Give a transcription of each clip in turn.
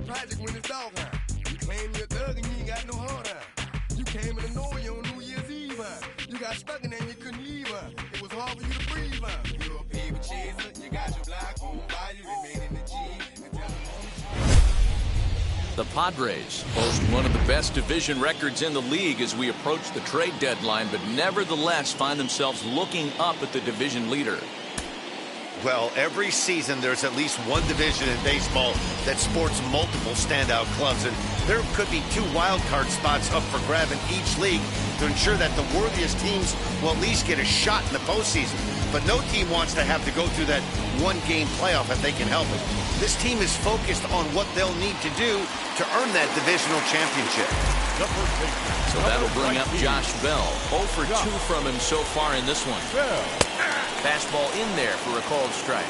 project when it's dog hunt. You claim you're a thug and you ain't got no heart, huh? You came in the Norway on New Year's Eve, huh? You got stuck in there and you couldn't leave, huh? It was hard for you to breathe, huh? You're a paper chaser, you got your black on by you, they made in the G. And tell them The Padres boast one of the best division records in the league as we approach the trade deadline, but nevertheless find themselves looking up at the division leader. Well, every season there's at least one division in baseball that sports multiple standout clubs, and there could be 2 wild card spots up for grab in each league to ensure that the worthiest teams will at least get a shot in the postseason. But no team wants to have to go through that one-game playoff if they can help it. This team is focused on what they'll need to do to earn that divisional championship. So that'll bring up Josh Bell. 0 for 2 from him so far in this one. Fastball in there for a called strike.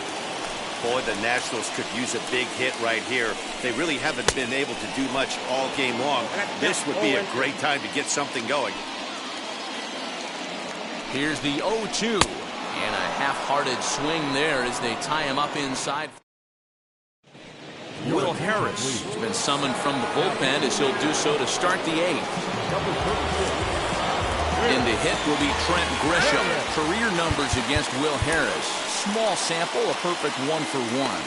Boy, the Nationals could use a big hit right here. They really haven't been able to do much all game long. This would be a great time to get something going. Here's the 0-2. And a half-hearted swing there as they tie him up inside. Will Harris has been summoned from the bullpen as he'll do so to start the 8th. In the hit will be Trent Grisham. Career numbers against Will Harris. Small sample, a perfect 1 for 1.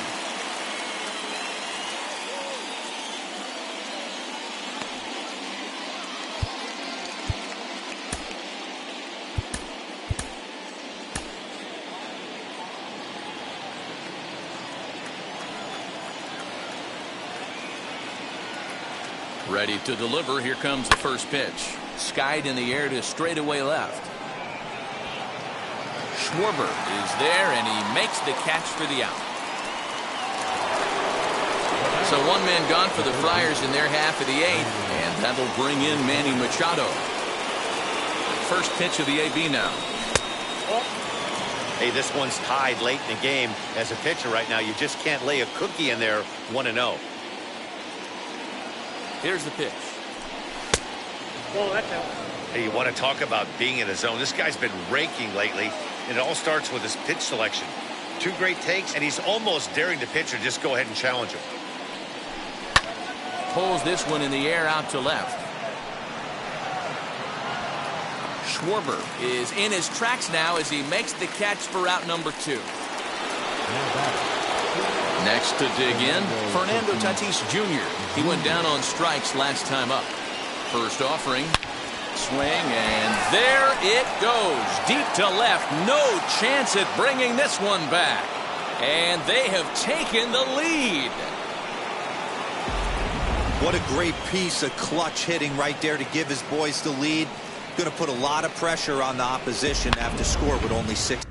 Ready to deliver. Here comes the first pitch. Skied in the air to straightaway left. Schwarber is there, and he makes the catch for the out. So 1 man gone for the Friars in their half of the 8th, and that'll bring in Manny Machado. First pitch of the AB now. Hey, this one's tied late in the game. As a pitcher right now, you just can't lay a cookie in there 1-0. Here's the pitch. Hey, you want to talk about being in the zone? This guy's been raking lately, and it all starts with his pitch selection. 2 great takes, and he's almost daring the pitcher just go ahead and challenge him. Pulls this one in the air out to left. Schwarber is in his tracks now as he makes the catch for out number 2. Next to dig in, Fernando Tatis Jr. He went down on strikes last time up. First offering, swing, and there it goes. Deep to left, no chance at bringing this one back. And they have taken the lead. What a great piece of clutch hitting right there to give his boys the lead. Going to put a lot of pressure on the opposition after score with only 6.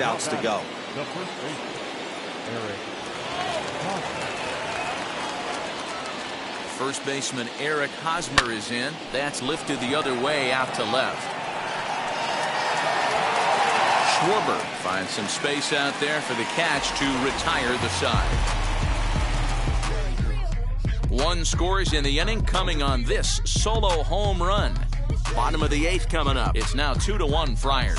outs to go. First baseman Eric Hosmer is in. That's lifted the other way out to left. Schwarber finds some space out there for the catch to retire the side. One scores in the inning, coming on this solo home run. Bottom of the 8th coming up. It's now 2-1 Friars.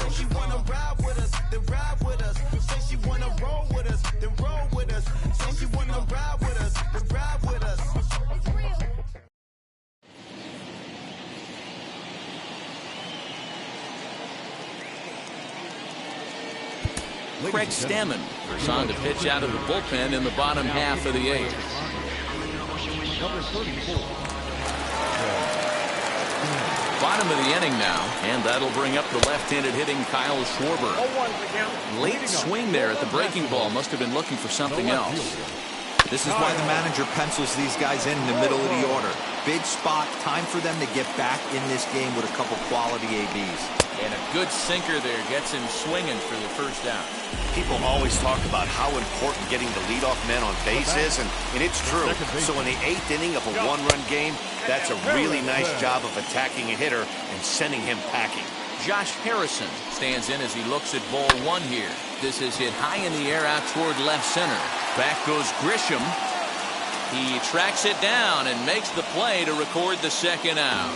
Craig Stammen is on to pitch out of the bullpen in the bottom half of the 8th. Bottom of the inning now, and that'll bring up the left-handed hitting Kyle Schwarber. Late swing there at the breaking ball. Must have been looking for something else. This is why the manager pencils these guys in the middle of the order. Big spot, time for them to get back in this game with a couple quality ABs. And a good sinker there gets him swinging for the first out. People always talk about how important getting the leadoff man on base is, and it's true. So in the 8th inning of a one-run game, that's a really nice job of attacking a hitter and sending him packing. Josh Harrison stands in as he looks at ball 1 here. This is hit high in the air out toward left center. Back goes Grisham. He tracks it down and makes the play to record the second out.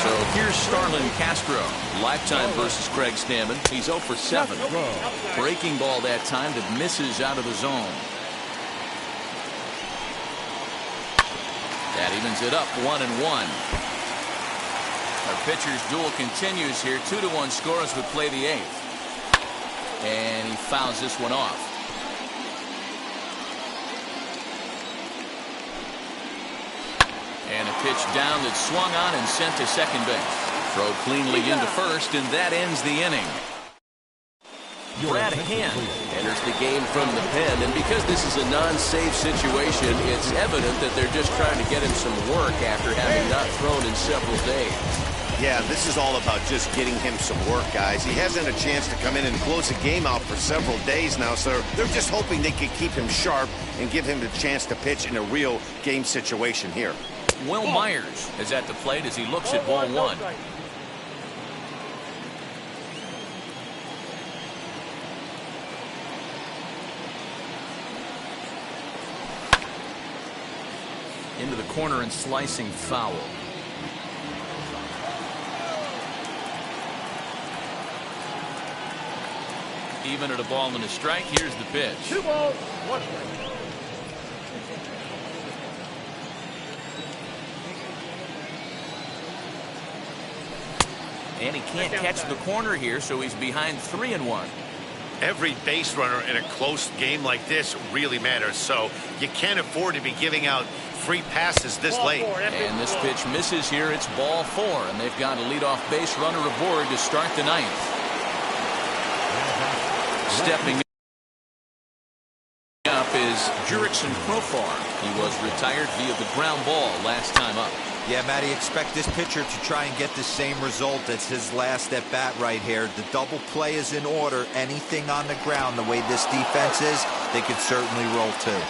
So here's Starlin Castro. Lifetime versus Craig Stammen. He's 0 for 7. Breaking ball that time that misses out of the zone. That evens it up 1-1. Our pitcher's duel continues here. 2-1 score as we play the 8th. And he fouls this one off. And a pitch down that swung on and sent to second base. Throw cleanly into first, and that ends the inning. Brad Hand enters the game from the pen, and because this is a non-save situation, it's evident that they're just trying to get him some work after having not thrown in several days. Yeah, this is all about just getting him some work, guys. He hasn't a chance to come in and close the game out for several days now, so they're just hoping they can keep him sharp and give him the chance to pitch in a real game situation here. Will Myers is at the plate as he looks at ball 1. Into the corner and slicing foul. Even at a ball and a strike. Here's the pitch. 2 balls, 1 strike. And he can't catch the corner here, so he's behind 3-1. Every base runner in a close game like this really matters, so you can't afford to be giving out free passes this late. And this pitch misses here. It's ball 4, and they've got a leadoff base runner aboard to start the 9th. Stepping up is Jurickson Profar. He was retired via the ground ball last time up. Yeah, Matty, expect this pitcher to try and get the same result as his last at bat right here. The double play is in order. Anything on the ground, the way this defense is, they could certainly roll too.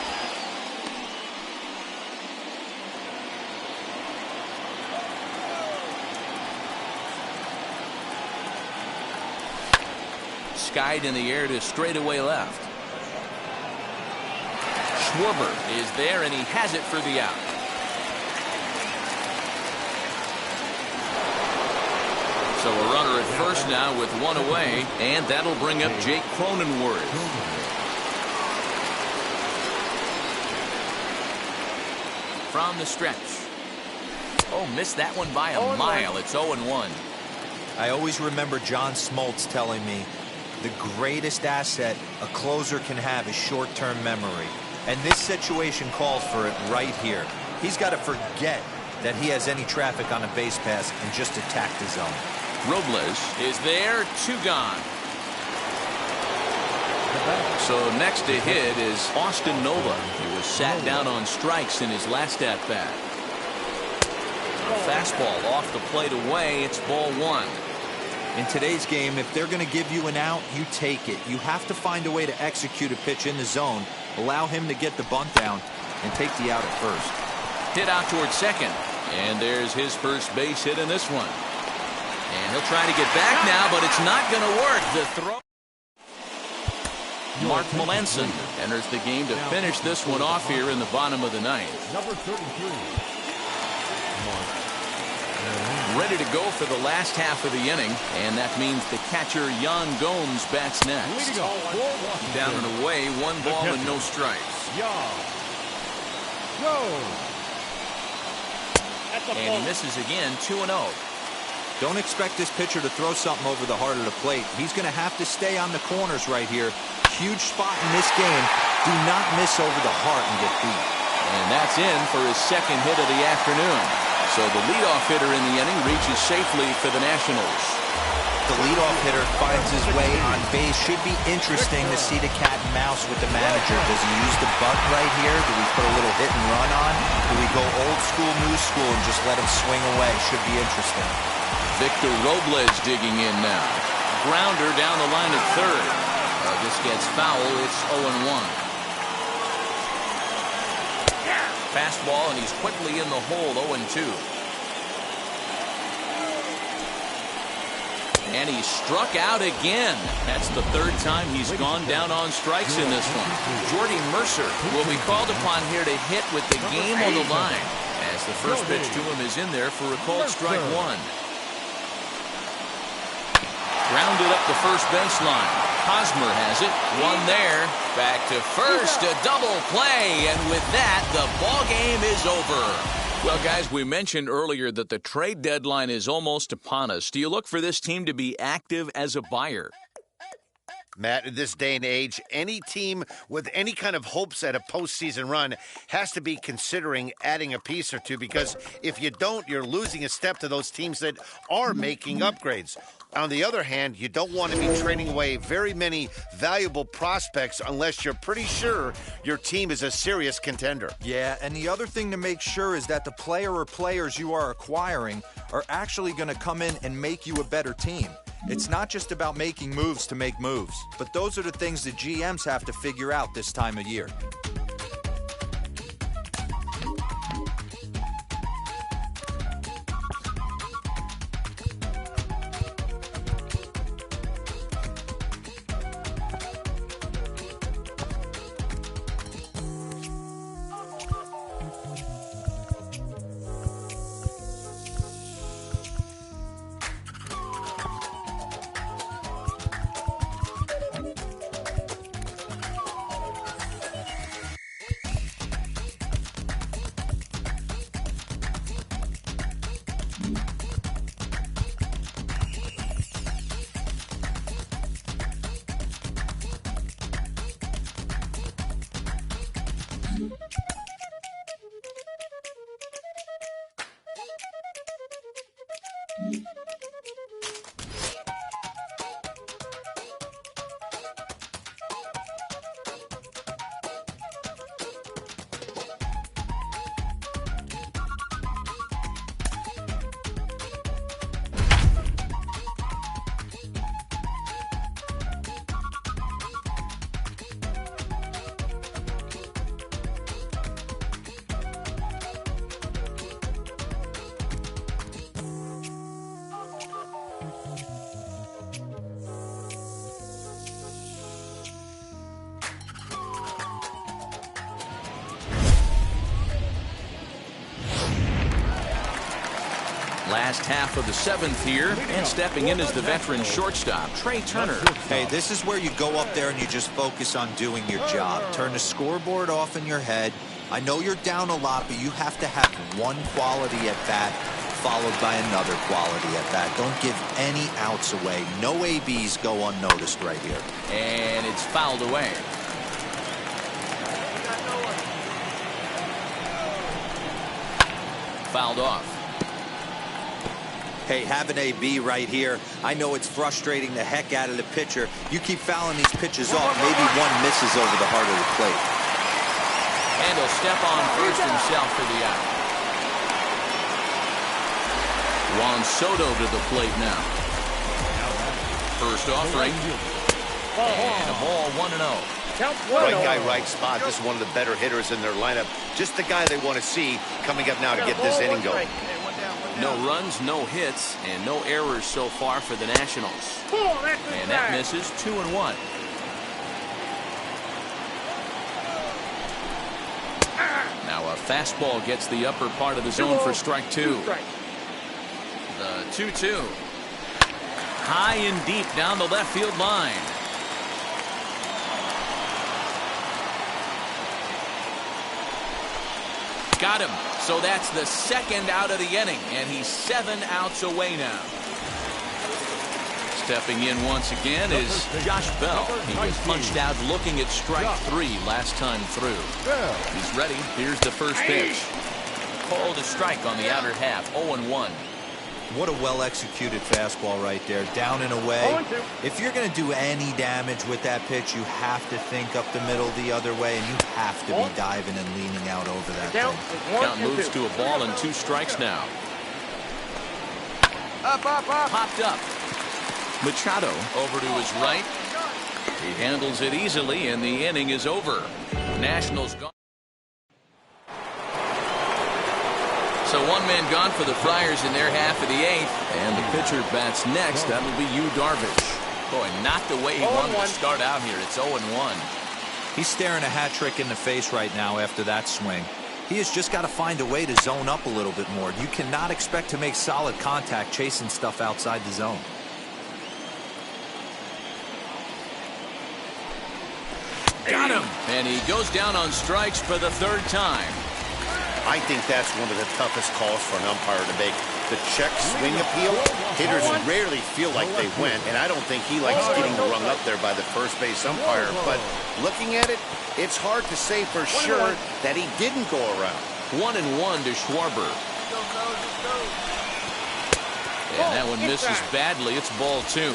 Skied in the air to straightaway left. Schwarber is there, and he has it for the out. So a runner at first now with 1 away, and that'll bring up Jake Cronenworth. From the stretch. Oh, missed that one by a mile. It's 0-1. I always remember John Smoltz telling me the greatest asset a closer can have is short-term memory. And this situation calls for it right here. He's got to forget that he has any traffic on a base pass and just attack the zone. Robles is there, 2 gone. So next to hit is Austin Nova. He was sat down on strikes in his last at-bat. Fastball off the plate away. It's ball 1. In today's game, if they're going to give you an out, you take it. You have to find a way to execute a pitch in the zone, allow him to get the bunt down, and take the out at first. Hit out towards second. And there's his first base hit in this one. And he'll try to get back now, but it's not going to work. The throw. Mark Melanson enters the game to finish this one off here in the bottom of the ninth. Number 33. Ready to go for the last half of the inning, and that means the catcher Jan Gomes bats next. Down and away, 1 ball and no strikes. And he misses again, 2-0. Don't expect this pitcher to throw something over the heart of the plate. He's going to have to stay on the corners right here. Huge spot in this game. Do not miss over the heart and get beat. And that's in for his second hit of the afternoon. So the leadoff hitter in the inning reaches safely for the Nationals. The leadoff hitter finds his way on base. Should be interesting to see the cat and mouse with the manager. Does he use the bunt right here? Do we put a little hit and run on? Do we go old school, new school, and just let him swing away? Should be interesting. Victor Robles digging in now. Grounder down the line at third. This gets foul. It's 0-1. Fastball, and he's quickly in the hole, 0-2. And he struck out again. That's the third time he's gone down on strikes in this one. Jordy Mercer will be called upon here to hit with the game on the line, as the first pitch to him is in there for a called strike one. Grounded up the first baseline. Hosmer has it. One there. Back to first. A double play. And with that, the ball game is over. Well, guys, we mentioned earlier that the trade deadline is almost upon us. Do you look for this team to be active as a buyer? Matt, in this day and age, any team with any kind of hopes at a postseason run has to be considering adding a piece or two, because if you don't, you're losing a step to those teams that are making upgrades. On the other hand, you don't want to be trading away very many valuable prospects unless you're pretty sure your team is a serious contender. Yeah, and the other thing to make sure is that the player or players you are acquiring are actually going to come in and make you a better team. It's not just about making moves to make moves, but those are the things that GMs have to figure out this time of year. Last half of the seventh here, and stepping in is the veteran shortstop, Trey Turner. Hey, this is where you go up there and you just focus on doing your job. Turn the scoreboard off in your head. I know you're down a lot, but you have to have one quality at bat followed by another quality at bat. Don't give any outs away. No ABs go unnoticed right here. And it's fouled away. Fouled off. Hey, have an AB right here. I know it's frustrating the heck out of the pitcher. You keep fouling these pitches off, maybe one misses over the heart of the plate. And he'll step on first himself for the out. Juan Soto to the plate now. First offering. And a ball 1-0. Right guy, right spot. This is one of the better hitters in their lineup. Just the guy they want to see coming up now to get this inning going. No runs, no hits, and no errors so far for the Nationals. And that misses 2-1. Now a fastball gets the upper part of the zone for strike two. The 2-2. High and deep down the left field line. Got him. So that's the second out of the inning, and he's 7 outs away now. Stepping in once again is Josh Bell. He was punched out looking at strike 3 last time through. He's ready. Here's the first pitch. Called a strike on the outer half. 0-1. What a well-executed fastball right there, down and away. If you're going to do any damage with that pitch, you have to think up the middle the other way, and you have to be diving and leaning out over that thing. Count moves to a ball and 2 strikes now. Popped up. Machado over to his right. He handles it easily, and the inning is over. Nationals gone. So 1 man gone for the Friars in their half of the 8th. And the pitcher bats next. That'll be Yu Darvish. Boy, not the way he wanted to start out here. It's 0-1. He's staring a hat trick in the face right now after that swing. He has just got to find a way to zone up a little bit more. You cannot expect to make solid contact chasing stuff outside the zone. Got him. And he goes down on strikes for the 3rd time. I think that's one of the toughest calls for an umpire to make. The check swing appeal, hitters rarely feel like they went, and I don't think he likes getting rung up there by the first base umpire. But looking at it, it's hard to say for sure that he didn't go around. 1-1 to Schwarber. And that one misses badly. It's ball 2.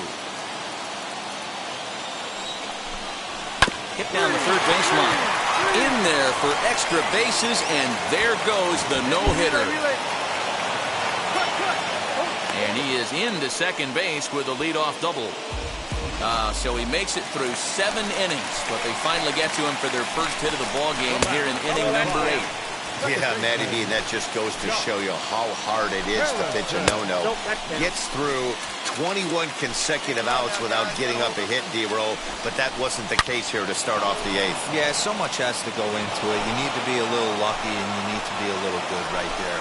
Hit down the 3rd baseline. In there for extra bases, and there goes the no-hitter. And he is into second base with a leadoff double. So he makes it through 7 innings, but they finally get to him for their first hit of the ball game here in inning number 8. Yeah, Matty B, and that just goes to show you how hard it is to pitch a no-no. Gets through 21 consecutive outs without getting up a hit, D-Roll, but that wasn't the case here to start off the 8th. Yeah, so much has to go into it. You need to be a little lucky, and you need to be a little good right there.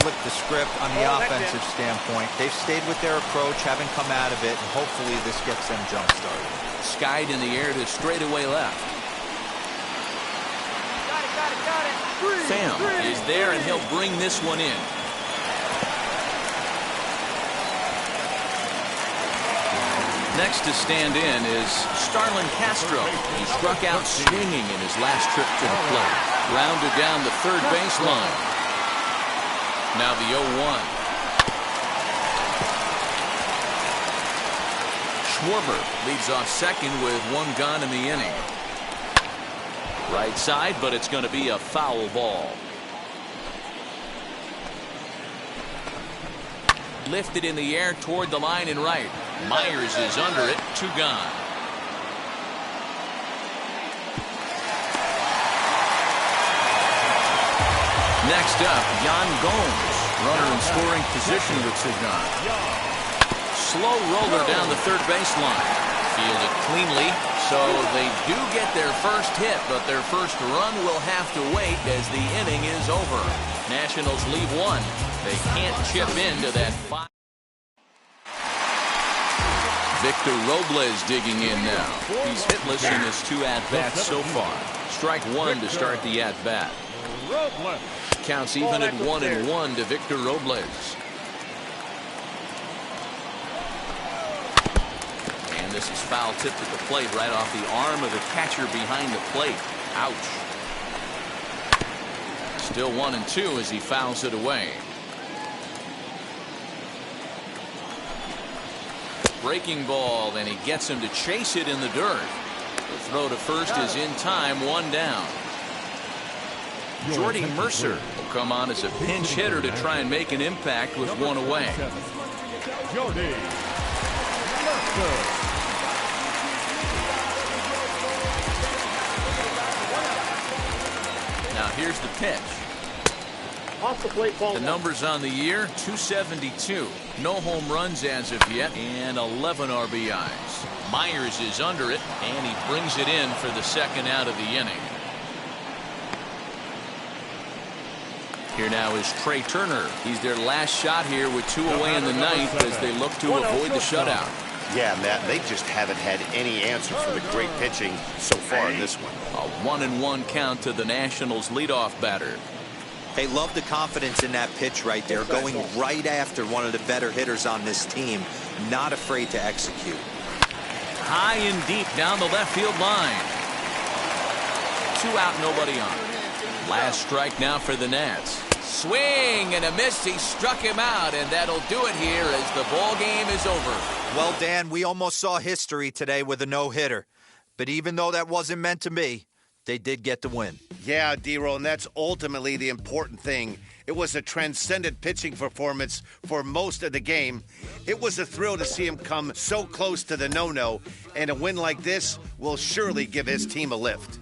Flip the script on the offensive standpoint. They've stayed with their approach, haven't come out of it, and hopefully this gets them jump-started. Skied in the air to straightaway left. Pham is there, and he'll bring this one in. Next to stand in is Starlin Castro. He struck out swinging in his last trip to the plate. Grounded down the 3rd baseline. Now the 0-1. Schwarber leads off second with 1 gone in the inning. Right side, but it's going to be a foul ball. Lifted in the air toward the line and right. Myers is under it. 2 gone. Next up, Yan Gomes. Runner in scoring position with 2 gone. Slow roller down the 3rd baseline. Fielded cleanly, so they do get their first hit, but their first run will have to wait as the inning is over. Nationals leave 1. They can't chip into that 5. Victor Robles digging in now. He's hitless in his 2 at-bats so far. Strike 1 to start the at-bat. Counts even at 1-1 to Victor Robles. This is foul tipped at the plate right off the arm of the catcher behind the plate. Ouch. Still 1-2 as he fouls it away. Breaking ball, and he gets him to chase it in the dirt. The throw to first is in time, 1 down. Jordy Mercer will come on as a pinch hitter to try and make an impact with 1 away. Now here's the pitch. The numbers on the year, 272. No home runs as of yet, and 11 RBIs. Myers is under it, and he brings it in for the second out of the inning. Here now is Trey Turner. He's their last shot here with 2 away in the ninth as they look to avoid the shutout. Yeah, Matt, they just haven't had any answer for the great pitching so far in this one. A 1-1 count to the Nationals' leadoff batter. Hey, love the confidence in that pitch right there, going right after one of the better hitters on this team, not afraid to execute. High and deep down the left field line. 2 out, nobody on. Last strike now for the Nats. Swing and a miss. He struck him out, and that'll do it here as the ball game is over. Well, Dan, we almost saw history today with a no-hitter. But even though that wasn't meant to be, they did get the win. Yeah, D-Roll, and that's ultimately the important thing. It was a transcendent pitching performance for most of the game. It was a thrill to see him come so close to the no-no, and a win like this will surely give his team a lift.